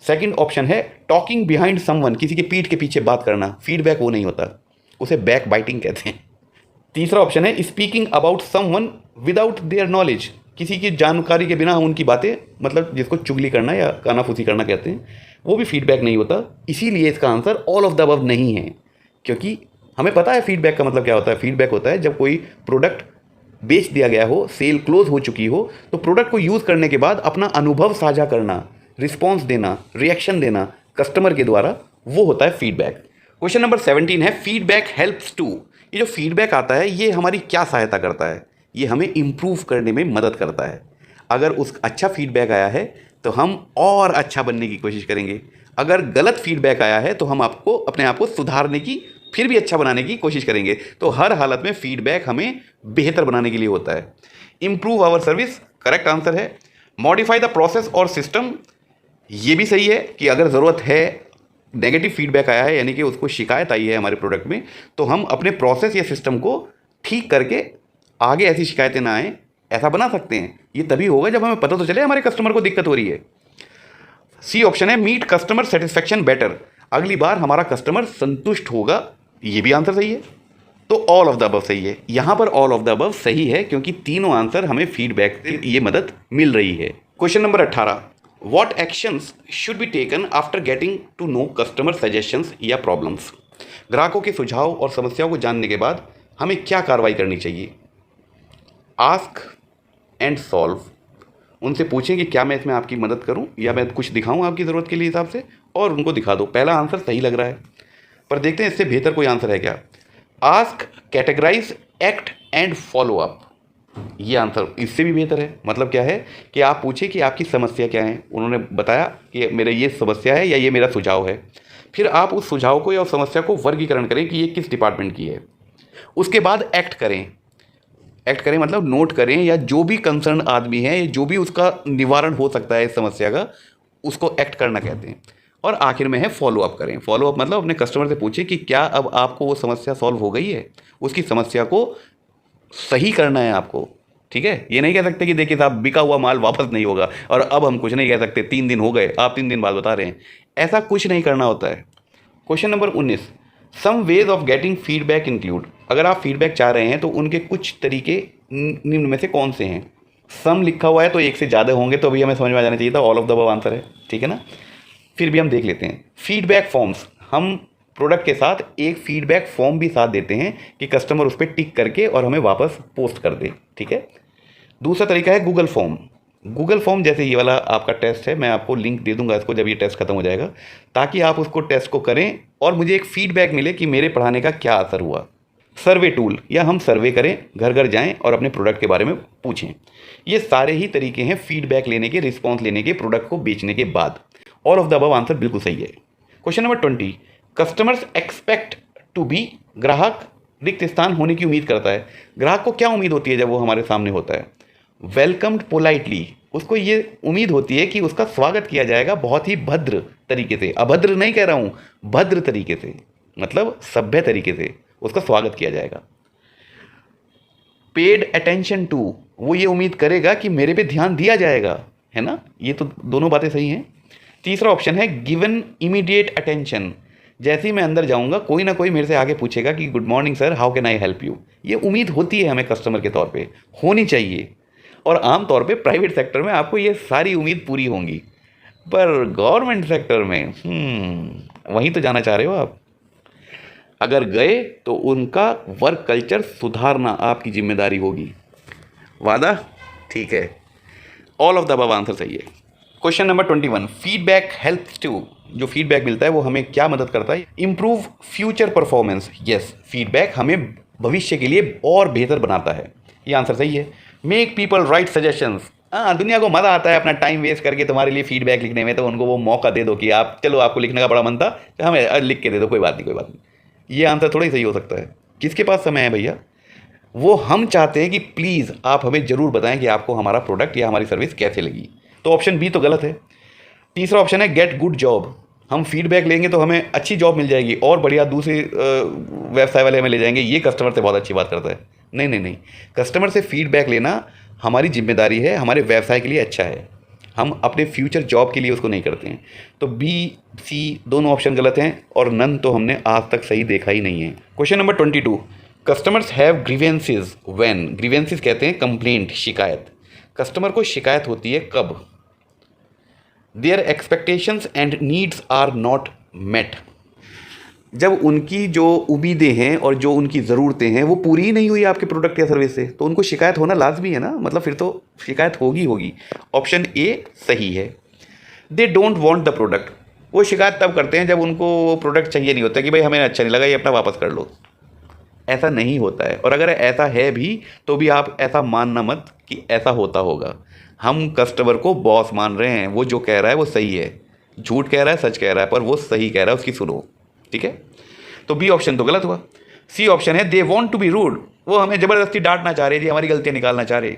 सेकंड ऑप्शन है टॉकिंग बिहाइंड समवन, किसी की पीठ के पीछे बात करना। फीडबैक वो नहीं होता, उसे बैक बाइटिंग कहते हैं। तीसरा ऑप्शन है speaking about someone without their knowledge, किसी की जानकारी के बिना उनकी बातें, मतलब जिसको चुगली करना या कानाफूसी करना कहते हैं, वो भी फीडबैक नहीं होता। इसीलिए इसका answer all of the above नहीं है, क्योंकि हमें पता है फीडबैक का मतलब क्या होता है। फीडबैक होता है जब कोई प्रोडक्ट बेच दिया गया हो, सेल क्लोज हो चुकी हो, तो प्रोडक्ट को यूज़ करने के बाद अपना अनुभव साझा करना, रिस्पॉन्स देना, रिएक्शन देना कस्टमर के द्वारा, वो होता है फीडबैक। क्वेश्चन नंबर 17 है फीडबैक हेल्प्स टू। ये जो फीडबैक आता है ये हमारी क्या सहायता करता है? ये हमें इम्प्रूव करने में मदद करता है। अगर उस अच्छा फीडबैक आया है तो हम और अच्छा बनने की कोशिश करेंगे। अगर गलत फीडबैक आया है तो हम आपको अपने आप को सुधारने की, फिर भी अच्छा बनाने की कोशिश करेंगे। तो हर हालत में फीडबैक हमें बेहतर बनाने के लिए होता है। Improve our service correct answer है। मॉडिफाई द प्रोसेस और सिस्टम, ये भी सही है कि अगर ज़रूरत है, नेगेटिव फीडबैक आया है यानी कि उसको शिकायत आई है हमारे प्रोडक्ट में, तो हम अपने प्रोसेस या सिस्टम को ठीक करके आगे ऐसी शिकायतें ना आए, ऐसा बना सकते हैं। ये तभी होगा जब हमें पता तो चले हमारे कस्टमर को दिक्कत हो रही है। सी ऑप्शन है मीट कस्टमर सेटिस्फेक्शन बेटर, अगली बार हमारा कस्टमर संतुष्ट होगा। ये भी आंसर सही है। तो ऑल ऑफ द अबव सही है। यहाँ पर ऑल ऑफ द अबव सही है क्योंकि तीनों आंसर हमें फीडबैक से ये मदद मिल रही है। Question number 18, what actions should be taken after getting to know customer suggestions या प्रॉब्लम्स। ग्राहकों के सुझाव और समस्याओं को जानने के बाद हमें क्या कार्रवाई करनी चाहिए? आस्क एंड सॉल्व, उनसे पूछें कि क्या मैं इसमें आपकी मदद करूं या मैं कुछ दिखाऊं आपकी ज़रूरत के लिए हिसाब से, और उनको दिखा दो। पहला आंसर सही लग रहा है, पर देखते हैं इससे बेहतर कोई आंसर है क्या। Ask, categorize, act and follow up, ये आंसर इससे भी बेहतर है। मतलब क्या है कि आप पूछें कि आपकी समस्या क्या है, उन्होंने बताया कि मेरा ये समस्या है या ये मेरा सुझाव है, फिर आप उस सुझाव को या उस समस्या को वर्गीकरण करें कि ये किस डिपार्टमेंट की है। उसके बाद एक्ट करें। एक्ट करें मतलब नोट करें, या जो भी कंसर्न आदमी है, जो भी उसका निवारण हो सकता है इस समस्या का, उसको एक्ट करना कहते हैं। और आखिर में है फॉलो अप करें। फॉलो अप मतलब अपने कस्टमर से पूछें कि क्या अब आपको वो समस्या सॉल्व हो गई है, उसकी समस्या को सही करना है आपको। ठीक है, ये नहीं कह सकते कि देखिए साहब बिका हुआ माल वापस नहीं होगा और अब हम कुछ नहीं कह सकते, 3 दिन हो गए, आप 3 दिन बाद बता रहे हैं, ऐसा कुछ नहीं करना होता है। Question number 19, some ways of getting feedback include. अगर आप फीडबैक चाह रहे हैं तो उनके कुछ तरीके निम्न में से कौन से हैं? सम लिखा हुआ है तो एक से ज़्यादा होंगे, तो अभी हमें समझ में आ जाना चाहिए था, all of the above answer है। ठीक है ना, फिर भी हम देख लेते हैं। फीडबैक फॉर्म्स, हम प्रोडक्ट के साथ एक फीडबैक फॉर्म भी साथ देते हैं कि कस्टमर उस पर टिक करके और हमें वापस पोस्ट कर दे। ठीक है, दूसरा तरीका है गूगल फॉर्म। गूगल फॉर्म जैसे ये वाला आपका टेस्ट है, मैं आपको लिंक दे दूंगा इसको जब ये टेस्ट खत्म हो जाएगा, ताकि आप उसको टेस्ट को करें और मुझे एक फीडबैक मिले कि मेरे पढ़ाने का क्या असर हुआ। सर्वे टूल, या हम सर्वे करें, घर घर जाएं और अपने प्रोडक्ट के बारे में पूछें। ये सारे ही तरीके हैं फीडबैक लेने के, रिस्पॉन्स लेने के, प्रोडक्ट को बेचने के बाद। All of the above answer बिल्कुल सही है। Question number 20, customers expect to be. ग्राहक रिक्त स्थान होने की उम्मीद करता है। ग्राहक को क्या उम्मीद होती है जब वो हमारे सामने होता है? वेलकम्ड पोलाइटली, उसको ये उम्मीद होती है कि उसका स्वागत किया जाएगा बहुत ही भद्र तरीके से। अभद्र नहीं कह रहा हूँ, भद्र तरीके से, मतलब सभ्य तरीके से उसका स्वागत किया जाएगा। पेड अटेंशन टू, वो ये उम्मीद करेगा कि मेरे पे ध्यान दिया जाएगा, है ना। ये तो दोनों बातें सही हैं। तीसरा ऑप्शन है गिवन इमीडिएट अटेंशन, जैसे ही मैं अंदर जाऊंगा कोई ना कोई मेरे से आगे पूछेगा कि good morning sir, how can I help you. ये उम्मीद होती है हमें कस्टमर के तौर पे, होनी चाहिए, और आम तौर पे प्राइवेट सेक्टर में आपको ये सारी उम्मीद पूरी होंगी, पर गवर्नमेंट सेक्टर में वहीं तो जाना चाह रहे हो आप। अगर गए तो उनका वर्क कल्चर सुधारना आपकी जिम्मेदारी होगी। वादा? ठीक है, all of the above answer सही है। Question number 21, feedback helps to. जो फीडबैक मिलता है वो हमें क्या मदद करता है? Improve future performance. Yes, feedback हमें भविष्य के लिए और बेहतर बनाता है, ये आंसर सही है। मेक पीपल राइट सजेशंस, हाँ, दुनिया को मज़ा आता है अपना टाइम वेस्ट करके तुम्हारे लिए फीडबैक लिखने में, तो उनको वो मौका दे दो कि आप चलो, आपको लिखने का बड़ा मन था तो हमें लिख के दे दो, कोई बात नहीं कोई बात नहीं। ये आंसर थोड़ा ही सही हो सकता है। किसके पास समय है भैया? वो हम चाहते हैं कि प्लीज़ आप हमें ज़रूर बताएं कि आपको हमारा प्रोडक्ट या हमारी सर्विस कैसे लगी। तो ऑप्शन बी तो गलत है। तीसरा ऑप्शन है गेट गुड जॉब। हम फीडबैक लेंगे तो हमें अच्छी जॉब मिल जाएगी और बढ़िया दूसरे व्यवसाय वाले हमें ले जाएंगे, ये कस्टमर से बहुत अच्छी बात करता है। नहीं नहीं नहीं, कस्टमर से फीडबैक लेना हमारी जिम्मेदारी है, हमारे व्यवसाय के लिए अच्छा है, हम अपने फ्यूचर जॉब के लिए उसको नहीं करते हैं। तो बी सी दोनों ऑप्शन गलत हैं और नन तो हमने आज तक सही देखा ही नहीं है। Question number 22, customers have grievances when, grievances कहते हैं कंप्लेंट, शिकायत। कस्टमर को शिकायत होती है कब? Their expectations and needs are not met, जब उनकी जो उम्मीदें हैं और जो उनकी ज़रूरतें हैं वो पूरी ही नहीं हुई आपके प्रोडक्ट या सर्विस से, तो उनको शिकायत होना लाजमी है ना, मतलब फिर तो शिकायत होगी। ऑप्शन ए सही है। They don't want the product, वो शिकायत तब करते हैं जब उनको वो प्रोडक्ट चाहिए नहीं होता कि भाई हमें अच्छा नहीं लगा, ये अपना वापस कर लो। ऐसा नहीं होता है, और अगर ऐसा है भी तो भी आप ऐसा मानना मत कि ऐसा होता होगा। हम कस्टमर को बॉस मान रहे हैं, वो जो कह रहा है वो सही है, झूठ कह रहा है सच कह रहा है, पर वो सही कह रहा है, उसकी सुनो, ठीक है। तो बी ऑप्शन तो गलत हुआ। सी ऑप्शन है they want to be rude, वो हमें ज़बरदस्ती डांटना चाह रहे जी, हमारी गलतियाँ निकालना चाह रहे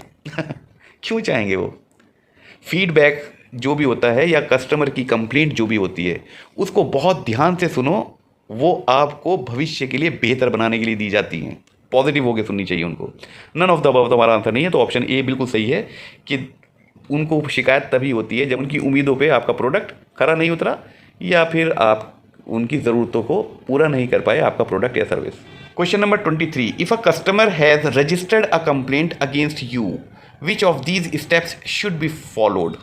क्यों चाहेंगे वो? फीडबैक जो भी होता है या कस्टमर की कंप्लेंट जो भी होती है उसको बहुत ध्यान से सुनो, वो आपको भविष्य के लिए बेहतर बनाने के लिए दी जाती हैं, पॉजिटिव होकर सुननी चाहिए उनको। नन ऑफ द अबव तो हमारा आंसर नहीं है, तो ऑप्शन ए बिल्कुल सही है कि उनको शिकायत तभी होती है जब उनकी उम्मीदों पे आपका प्रोडक्ट खरा नहीं उतरा या फिर आप उनकी ज़रूरतों को पूरा नहीं कर पाए आपका प्रोडक्ट या service. Question number 23, if a customer has registered a complaint against you, which of these steps should be followed.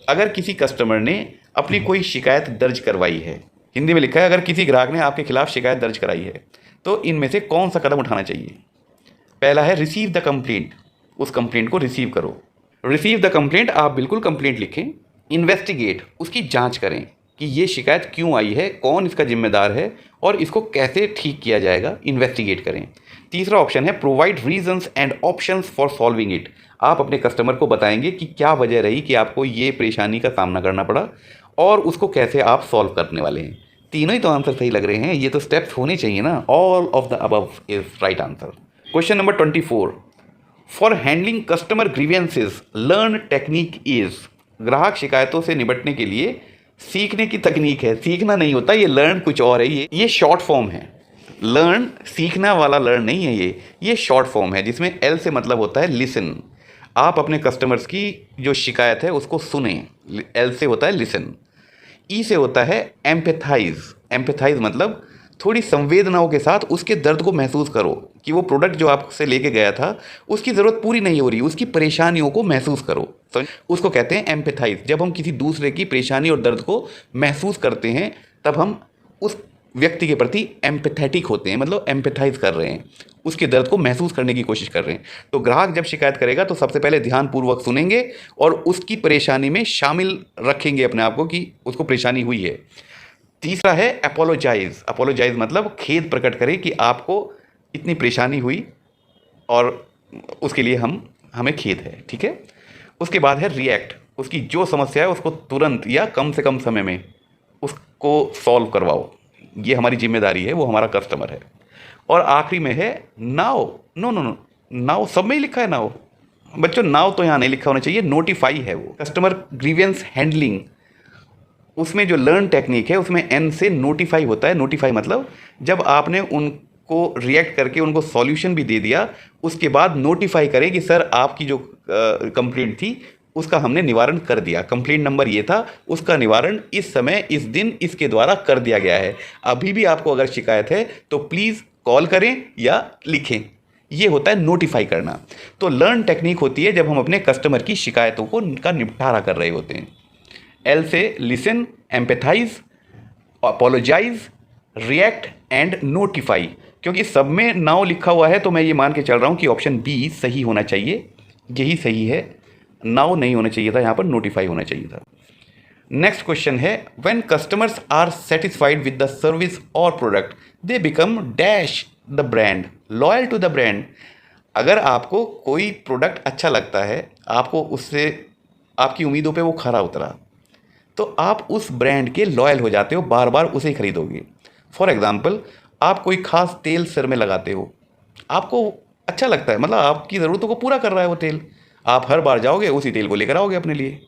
अगर किसी कस्टमर ने अपनी कोई शिकायत दर्ज करवाई है, हिंदी में लिखा है अगर किसी ग्राहक ने आपके खिलाफ शिकायत दर्ज कराई है, तो इनमें से कौन सा कदम उठाना चाहिए? पहला है रिसीव द कंप्लेंट, उस कंप्लेंट को रिसीव करो। रिसीव द कंप्लेंट, आप बिल्कुल कंप्लेंट लिखें। इन्वेस्टिगेट, उसकी जांच करें कि ये शिकायत क्यों आई है, कौन इसका जिम्मेदार है और इसको कैसे ठीक किया जाएगा, इन्वेस्टिगेट करें। तीसरा ऑप्शन है provide reasons and options for solving it, आप अपने कस्टमर को बताएंगे कि क्या वजह रही कि आपको ये परेशानी का सामना करना पड़ा और उसको कैसे आप सॉल्व करने वाले हैं। तीनों ही तो आंसर सही लग रहे हैं, ये तो स्टेप्स होने चाहिए ना। All of the above is right answer. Question number 24, for handling customer grievances learn technique is, ग्राहक शिकायतों से निपटने के लिए सीखने की तकनीक है। सीखना नहीं होता, ये लर्न कुछ और है, ये शॉर्ट फॉर्म है। लर्न सीखना वाला लर्न नहीं है, ये शॉर्ट फॉर्म है जिसमें एल से मतलब होता है लिसन। आप अपने कस्टमर्स की जो शिकायत है उसको सुने, एल से होता है लिसन। ई से होता है एम्पैथाइज, एम्पैथाइज मतलब थोड़ी संवेदनाओं के साथ उसके दर्द को महसूस करो कि वो प्रोडक्ट जो आपसे लेके गया था उसकी ज़रूरत पूरी नहीं हो रही, उसकी परेशानियों को महसूस करो, उसको कहते हैं एम्पैथाइज। जब हम किसी दूसरे की परेशानी और दर्द को महसूस करते हैं तब हम उस व्यक्ति के प्रति एम्पैथेटिक होते हैं, मतलब एम्पैथाइज कर रहे हैं, उसके दर्द को महसूस करने की कोशिश कर रहे हैं। तो ग्राहक जब शिकायत करेगा तो सबसे पहले ध्यानपूर्वक सुनेंगे और उसकी परेशानी में शामिल रखेंगे अपने आप को कि उसको परेशानी हुई है। तीसरा है अपोलोजाइज, अपोलोजाइज मतलब खेद प्रकट करें कि आपको इतनी परेशानी हुई और उसके लिए हमें खेद है, ठीक है। उसके बाद है रिएक्ट, उसकी जो समस्या है उसको तुरंत या कम से कम समय में उसको सॉल्व करवाओ, ये हमारी जिम्मेदारी है, वो हमारा कस्टमर है। और आखिरी में है now, no no no, now सब में ही लिखा है नाउ बच्चों, नाउ तो यहाँ नहीं लिखा होना चाहिए, नोटिफाई है वो। कस्टमर ग्रीवेंस हैंडलिंग, उसमें जो लर्न टेक्निक है उसमें एन से नोटिफाई होता है। नोटिफाई मतलब जब आपने उनको रिएक्ट करके उनको सॉल्यूशन भी दे दिया, उसके बाद नोटिफाई करें कि सर आपकी जो कंप्लेंट थी उसका हमने निवारण कर दिया, कंप्लेंट नंबर ये था, उसका निवारण इस समय इस दिन इसके द्वारा कर दिया गया है। अभी भी आपको अगर शिकायत है तो प्लीज़ कॉल करें या लिखें, ये होता है नोटिफाई करना। तो लर्न टेक्निक होती है जब हम अपने कस्टमर की शिकायतों को का निपटारा कर रहे होते हैं। एल से listen, empathize, apologize, react and notify. क्योंकि सब में नाउ लिखा हुआ है तो मैं ये मान के चल रहा हूँ कि ऑप्शन बी सही होना चाहिए, यही सही है। नाउ नहीं होना चाहिए था, यहाँ पर नोटिफाई होना चाहिए था। नेक्स्ट क्वेश्चन है when customers are satisfied with the service और product they become dash the brand loyal to the brand. अगर आपको कोई प्रोडक्ट अच्छा लगता है, आपको उससे आपकी उम्मीदों पे वो खरा उतरा, तो आप उस ब्रांड के लॉयल हो जाते हो, बार बार उसे ही खरीदोगे। फॉर एग्जांपल, आप कोई खास तेल सिर में लगाते हो, आपको अच्छा लगता है, मतलब आपकी ज़रूरतों को पूरा कर रहा है वो तेल, आप हर बार जाओगे उसी तेल को लेकर आओगे अपने लिए।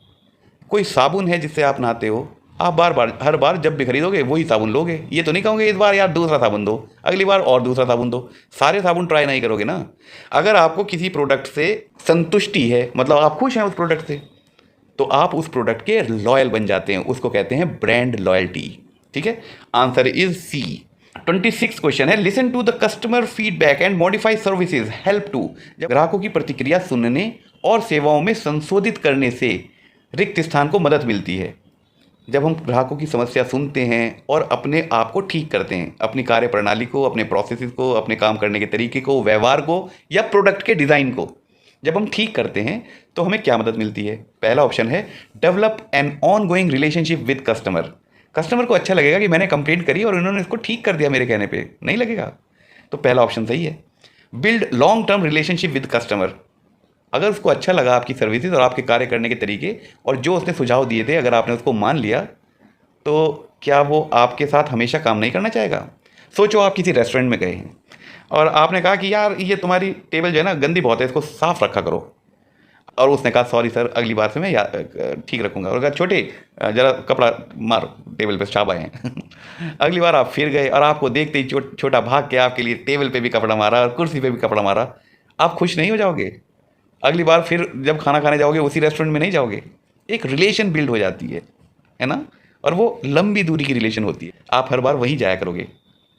कोई साबुन है जिससे आप नहाते हो, आप हर बार जब भी खरीदोगे वही साबुन लोगे। ये तो नहीं कहोगे इस बार यार दूसरा साबुन दो, अगली बार और दूसरा साबुन दो। सारे साबुन ट्राई नहीं करोगे ना। अगर आपको किसी प्रोडक्ट से संतुष्टि है, मतलब आप खुश हैं उस प्रोडक्ट से, तो आप उस प्रोडक्ट के लॉयल बन जाते हैं। उसको कहते हैं ब्रांड लॉयल्टी। ठीक है, आंसर इज सी। 26 क्वेश्चन है, listen to the customer feedback and modify services help to. जब ग्राहकों की प्रतिक्रिया सुनने और सेवाओं में संशोधित करने से रिक्त स्थान को मदद मिलती है। जब हम ग्राहकों की समस्या सुनते हैं और अपने आप को ठीक करते हैं, अपनी कार्य प्रणाली को, अपने प्रोसेसेस को, अपने काम करने के तरीके को, व्यवहार को या प्रोडक्ट के डिज़ाइन को जब हम ठीक करते हैं तो हमें क्या मदद मिलती है? पहला ऑप्शन है develop an on going relationship with customer. Customer को अच्छा लगेगा कि मैंने कंप्लेंट करी और उन्होंने इसको ठीक कर दिया मेरे कहने पे, नहीं लगेगा? तो पहला ऑप्शन सही है। Build long term relationship with customer. अगर उसको अच्छा लगा आपकी सर्विसेज और आपके कार्य करने के तरीके और जो उसने सुझाव दिए थे, अगर आपने उसको मान लिया, तो क्या वो आपके साथ हमेशा काम नहीं करना चाहेगा? सोचो आप किसी रेस्टोरेंट में गए हैं और आपने कहा कि यार ये तुम्हारी टेबल जो है ना गंदी बहुत है, इसको साफ़ रखा करो। और उसने कहा सॉरी सर, अगली बार से मैं ठीक रखूँगा। और कहा छोटे ज़रा कपड़ा मार टेबल पे, छाप आए हैं। अगली बार आप फिर गए और आपको देखते ही छोटा भाग के आपके लिए टेबल पे भी कपड़ा मारा और कुर्सी पे भी कपड़ा मारा। आप खुश नहीं हो जाओगे? अगली बार फिर जब खाना खाने जाओगे उसी रेस्टोरेंट में नहीं जाओगे। एक रिलेशन बिल्ड हो जाती है ना, और वो लंबी दूरी की रिलेशन होती है। आप हर बार वहीं जाया करोगे।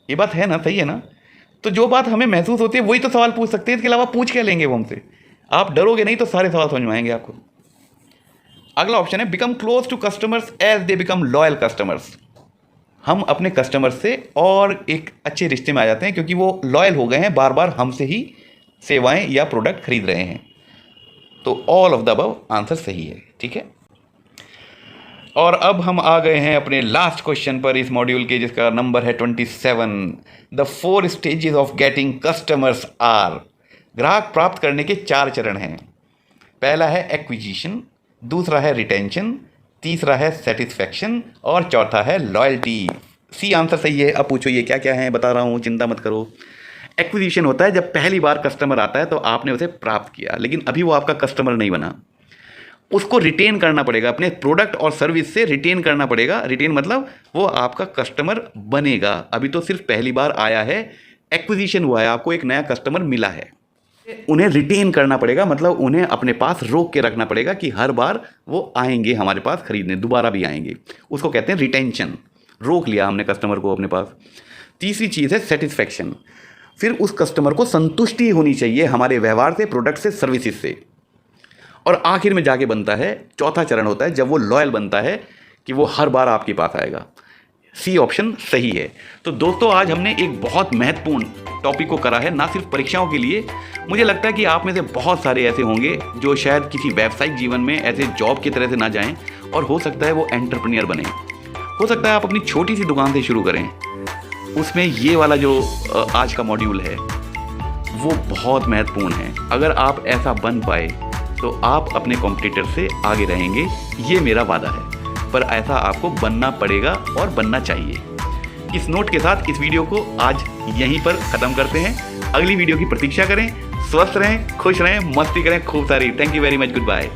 ये बात है ना, सही है ना? तो जो बात हमें महसूस होती है वही तो सवाल पूछ सकते हैं, इसके अलावा पूछ क्या लेंगे वो हमसे? आप डरोगे नहीं तो सारे सवाल समझ में आएंगे आपको। अगला ऑप्शन है become close to customers as they become loyal customers. हम अपने कस्टमर से और एक अच्छे रिश्ते में आ जाते हैं क्योंकि वो लॉयल हो गए हैं, बार बार हमसे ही सेवाएं या प्रोडक्ट खरीद रहे हैं। तो all of the above answer सही है। ठीक है, और अब हम आ गए हैं अपने लास्ट क्वेश्चन पर इस मॉड्यूल के, जिसका नंबर है 27। The 4 stages of getting customers are. ग्राहक प्राप्त करने के 4 चरण हैं। पहला है एक्विजिशन, दूसरा है रिटेंशन, तीसरा है सेटिस्फैक्शन और चौथा है लॉयल्टी। सी आंसर सही है। अब पूछो ये क्या क्या है, बता रहा हूँ, चिंता मत करो। एक्विजिशन होता है जब पहली बार कस्टमर आता है तो आपने उसे प्राप्त किया, लेकिन अभी वो आपका कस्टमर नहीं बना। उसको रिटेन करना पड़ेगा, अपने प्रोडक्ट और सर्विस से रिटेन करना पड़ेगा। रिटेन मतलब वो आपका कस्टमर बनेगा। अभी तो सिर्फ पहली बार आया है, एक्विजिशन हुआ है, आपको एक नया कस्टमर मिला है। उन्हें रिटेन करना पड़ेगा, मतलब उन्हें अपने पास रोक के रखना पड़ेगा कि हर बार वो आएंगे हमारे पास खरीदने, दोबारा भी आएंगे। उसको कहते हैं रिटेंशन। रोक लिया हमने कस्टमर को अपने पास। तीसरी चीज़ है सेटिस्फैक्शन। फिर उस कस्टमर को संतुष्टि होनी चाहिए हमारे व्यवहार से, प्रोडक्ट से, सर्विसेज से। और आखिर में जाके बनता है, चौथा चरण होता है जब वो लॉयल बनता है कि वो हर बार आपके पास आएगा। सी ऑप्शन सही है। तो दोस्तों आज हमने एक बहुत महत्वपूर्ण टॉपिक को करा है, ना सिर्फ परीक्षाओं के लिए। मुझे लगता है कि आप में से बहुत सारे ऐसे होंगे जो शायद किसी व्यावसायिक जीवन में ऐसे जॉब की तरह से ना जाएं, और हो सकता है वो एंटरप्रेन्योर बने। हो सकता है आप अपनी छोटी सी दुकान से शुरू करें। उसमें ये वाला जो आज का मॉड्यूल है वो बहुत महत्वपूर्ण है। अगर आप ऐसा बन पाए तो आप अपने कॉम्पिटिटर से आगे रहेंगे, ये मेरा वादा है। पर ऐसा आपको बनना पड़ेगा और बनना चाहिए। इस नोट के साथ इस वीडियो को आज यहीं पर ख़त्म करते हैं। अगली वीडियो की प्रतीक्षा करें। स्वस्थ रहें, खुश रहें, मस्ती करें खूब सारी। Thank you very much, good bye.